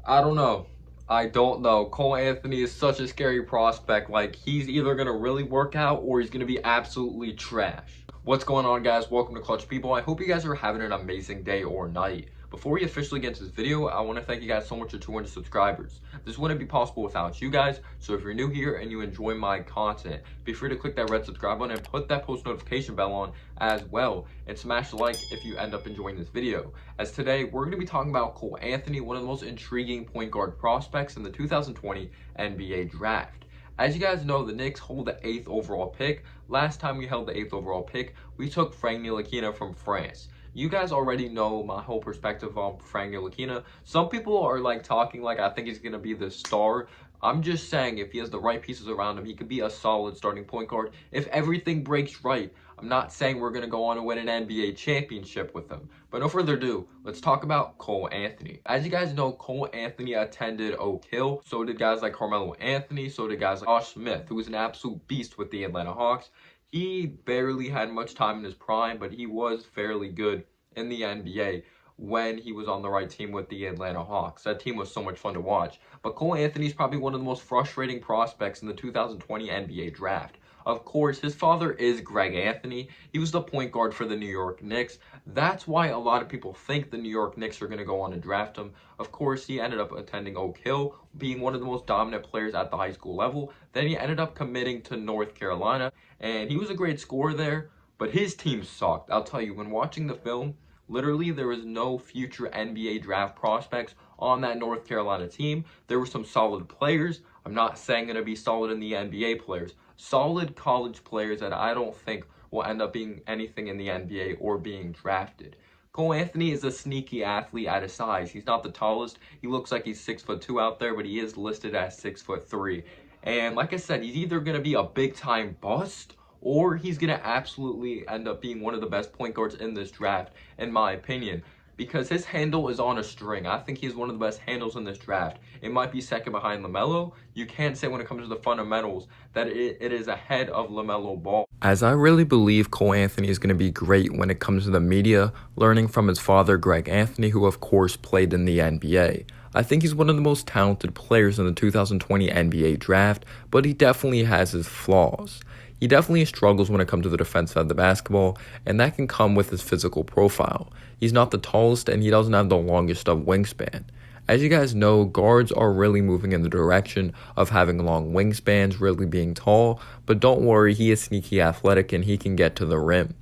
I don't know. I don't know. Cole Anthony is such a scary prospect. Like, he's either going to really work out or he's going to be absolutely trash. What's going on, guys? Welcome to Clutch People. I hope you guys are having an amazing day or night. Before we officially get into this video, I want to thank you guys so much for 200 subscribers. This wouldn't be possible without you guys, so if you're new here and you enjoy my content, be free to click that red subscribe button and put that post notification bell on as well, and smash the like if you end up enjoying this video. As today, we're going to be talking about Cole Anthony, one of the most intriguing point guard prospects in the 2020 NBA Draft. As you guys know, the Knicks hold the 8th overall pick. Last time we held the 8th overall pick, we took Frank Ntilikina from France. You guys already know my whole perspective on Frank Ntilikina. Some people are like talking like I think he's going to be the star. I'm just saying if he has the right pieces around him, he could be a solid starting point guard if everything breaks right. I'm not saying we're going to go on and win an NBA championship with him. But no further ado, let's talk about Cole Anthony. As you guys know, Cole Anthony attended Oak Hill. So did guys like Carmelo Anthony. So did guys like Josh Smith, who was an absolute beast with the Atlanta Hawks. He barely had much time in his prime, but he was fairly good in the NBA when he was on the right team with the Atlanta Hawks. That team was so much fun to watch. But Cole Anthony is probably one of the most frustrating prospects in the 2020 NBA Draft. Of course, his father is Greg Anthony. He was the point guard for the New York Knicks. That's why a lot of people think the New York Knicks are going to go on and draft him. Of course, he ended up attending Oak Hill, being one of the most dominant players at the high school level. Then he ended up committing to North Carolina, and he was a great scorer there, but his team sucked. I'll tell you, when watching the film, literally there was no future NBA draft prospects on that North Carolina team. There were some solid players. I'm not saying going to be solid in the NBA players. Solid college players that I don't think will end up being anything in the NBA or being drafted. Cole Anthony is a sneaky athlete at his size. He's not the tallest. He looks like he's 6'2" out there, but he is listed as 6'3". And like I said, he's either going to be a big time bust or he's going to absolutely end up being one of the best point guards in this draft, in my opinion, because his handle is on a string. I think he's one of the best handles in this draft. It might be second behind LaMelo. You can't say when it comes to the fundamentals that it is ahead of LaMelo Ball. As I really believe Cole Anthony is going to be great when it comes to the media, learning from his father, Greg Anthony, who of course played in the NBA. I think he's one of the most talented players in the 2020 NBA Draft, but he definitely has his flaws. He definitely struggles when it comes to the defense side of the basketball, and that can come with his physical profile. He's not the tallest, and he doesn't have the longest of wingspan. As you guys know, guards are really moving in the direction of having long wingspans, really being tall, but don't worry, he is sneaky athletic and he can get to the rim.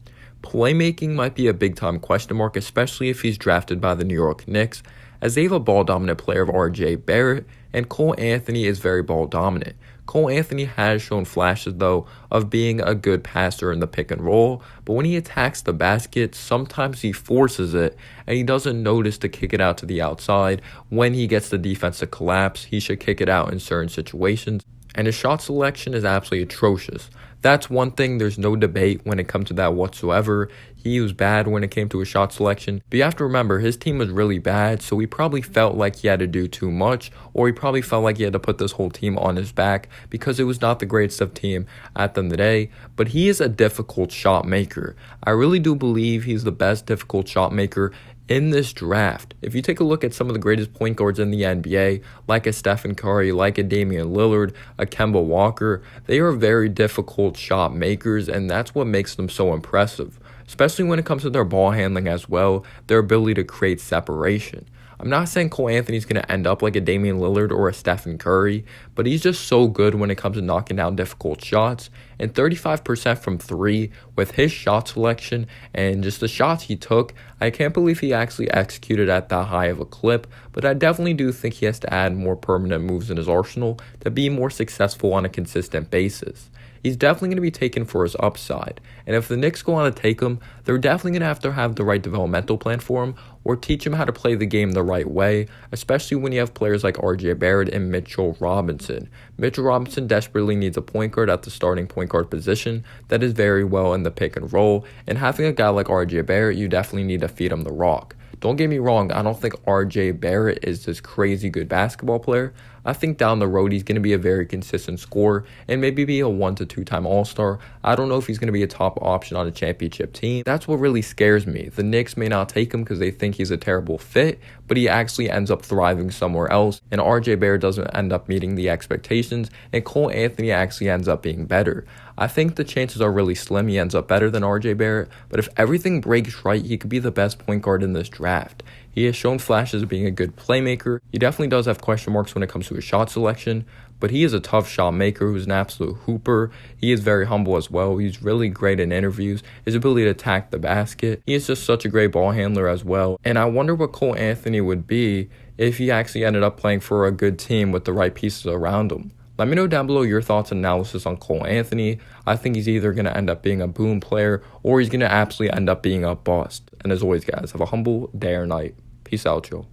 Playmaking might be a big-time question mark, especially if he's drafted by the New York Knicks, as they have a ball-dominant player of R.J. Barrett, and Cole Anthony is very ball-dominant. Cole Anthony has shown flashes, though, of being a good passer in the pick and roll, but when he attacks the basket, sometimes he forces it, and he doesn't notice to kick it out to the outside. When he gets the defense to collapse, he should kick it out in certain situations, and his shot selection is absolutely atrocious. That's one thing, there's no debate when it comes to that whatsoever. He was bad when it came to his shot selection, but you have to remember, his team was really bad, so he probably felt like he had to do too much, or he probably felt like he had to put this whole team on his back because it was not the greatest of team at the end of the day, but he is a difficult shot maker. I really do believe he's the best difficult shot maker in this draft. If you take a look at some of the greatest point guards in the NBA, like a Stephen Curry, like a Damian Lillard, a Kemba Walker, they are very difficult shot makers, and that's what makes them so impressive, especially when it comes to their ball handling as well, their ability to create separation. I'm not saying Cole Anthony's going to end up like a Damian Lillard or a Stephen Curry, but he's just so good when it comes to knocking down difficult shots, and 35% from three with his shot selection and just the shots he took, I can't believe he actually executed at that high of a clip, but I definitely do think he has to add more permanent moves in his arsenal to be more successful on a consistent basis. He's definitely going to be taken for his upside, and if the Knicks go on to take him, they're definitely going to have the right developmental plan for him or teach him how to play the game the right way, especially when you have players like R.J. Barrett and Mitchell Robinson. Mitchell Robinson desperately needs a point guard at the starting point guard position that is very well in the pick and roll, and having a guy like R.J. Barrett, you definitely need to feed him the rock. Don't get me wrong, I don't think R.J. Barrett is this crazy good basketball player. I think down the road he's going to be a very consistent scorer and maybe be a 1 to 2 time All-Star. I don't know if he's going to be a top option on a championship team. That's what really scares me. The Knicks may not take him because they think he's a terrible fit, but he actually ends up thriving somewhere else, and RJ Barrett doesn't end up meeting the expectations, and Cole Anthony actually ends up being better. I think the chances are really slim he ends up better than RJ Barrett, but if everything breaks right, he could be the best point guard in this draft. He has shown flashes of being a good playmaker. He definitely does have question marks when it comes to his shot selection, but he is a tough shot maker who's an absolute hooper. He is very humble as well. He's really great in interviews. His ability to attack the basket. He is just such a great ball handler as well. And I wonder what Cole Anthony would be if he actually ended up playing for a good team with the right pieces around him. Let me know down below your thoughts and analysis on Cole Anthony. I think he's either going to end up being a boom player or he's going to absolutely end up being a bust. And as always, guys, have a humble day or night. Peace out, y'all.